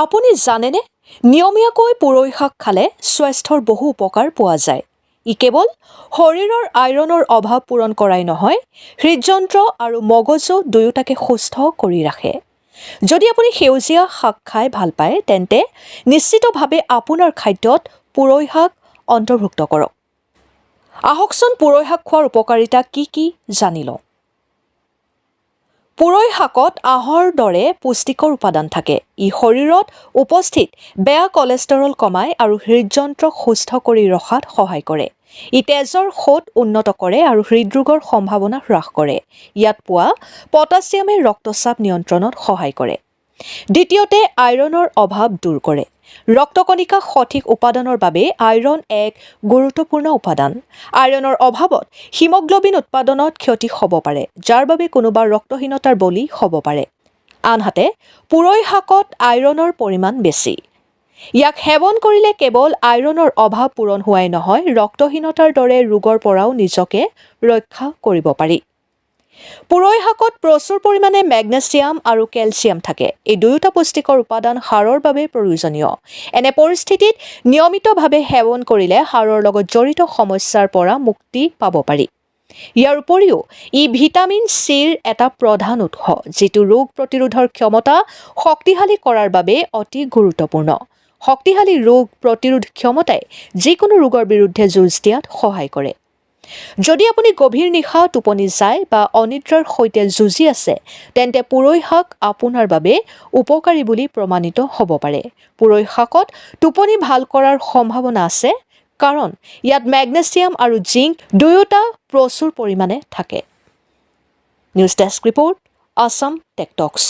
আপুনি জানেনে নিয়মীয়াকৈ পুৰৈ শাক খালে স্বাস্থ্যৰ বহু উপকাৰ পোৱা যায়। ই কেৱল শৰীৰৰ আইৰণৰ অভাৱ পূৰণ কৰাই নহয়, হৃদযন্ত্ৰ আৰু মগজু দুয়োটাকে সুস্থ কৰি ৰাখে। যদি আপুনি সেউজীয়া শাক খাই ভাল পায় তেন্তে নিশ্চিতভাৱে আপোনাৰ খাদ্যত পুৰৈ শাক অন্তৰ্ভুক্ত কৰক। আহকচোন পুৰৈ শাক খোৱাৰ উপকাৰিতা কি জানি লওঁ। পুৰৈ শাকত আহৰ দৰে পুষ্টিকৰ উপাদান থাকে। ই শৰীৰত উপস্থিত বেয়া কলেষ্টৰল কমায় আৰু হৃদযন্ত্ৰক সুস্থ কৰি ৰখাত সহায় কৰে। ই তেজৰ সোঁত উন্নত কৰে আৰু হৃদৰোগৰ সম্ভাৱনা হ্ৰাস কৰে। ইয়াত পোৱা পটাছিয়ামে ৰক্তচাপ নিয়ন্ত্ৰণত সহায় কৰে। দ্বিতীয়তে, আইৰণৰ অভাৱ দূৰ কৰে। ৰক্তকণিকা সঠিক উৎপাদনৰ বাবে আইৰণ এক গুৰুত্বপূৰ্ণ উপাদান। আইৰণৰ অভাৱত হিমোগ্লোবিন উৎপাদনত ক্ষতি হ'ব পাৰে, যাৰ বাবে কোনোবা ৰক্তহীনতাৰ বলি হ'ব পাৰে। আনহাতে পুৰৈ শাকত আইৰণৰ পৰিমাণ বেছি। ইয়াক সেৱন কৰিলে কেৱল আইৰণৰ অভাৱ পূৰণ হোৱাই নহয়, ৰক্তহীনতাৰ দৰে ৰোগৰ পৰাও নিজকে ৰক্ষা কৰিব পাৰি। পুৰৈ শাকত প্ৰচুৰ পৰিমাণে মেগনেছিয়াম আৰু কেলছিয়াম থাকে। এই দুয়োটা পুষ্টিকৰ উপাদান হাড়ৰ বাবে প্ৰয়োজনীয়। এনে পৰিস্থিতিত নিয়মিতভাৱে সেৱন কৰিলে হাড়ৰ লগত জড়িত সমস্যাৰ পৰা মুক্তি পাব পাৰি। ইয়াৰ উপৰিও ই ভিটামিন চিৰ এটা প্ৰধান উৎস, যিটো ৰোগ প্ৰতিৰোধৰ ক্ষমতা শক্তিশালী কৰাৰ বাবে অতি গুৰুত্বপূৰ্ণ। শক্তিশালী ৰোগ প্ৰতিৰোধ ক্ষমতাই যিকোনো ৰোগৰ বিৰুদ্ধে যুঁজ দিয়াত সহায় কৰে। যদি আপুনি গভীৰ নিশা টোপনি যায় বা অনিদ্ৰাৰ সৈতে যুঁজি আছে, তেন্তে পুৰৈ শাক আপোনাৰ বাবে উপকাৰী বুলি প্ৰমাণিত হ'ব পাৰে। পুৰৈ শাকত টোপনি ভাল কৰাৰ সম্ভাৱনা আছে, কাৰণ ইয়াত মেগনেছিয়াম আৰু জিংক দুয়োটা প্ৰচুৰ পৰিমাণে থাকে। News desk report, Assam tech টক্স।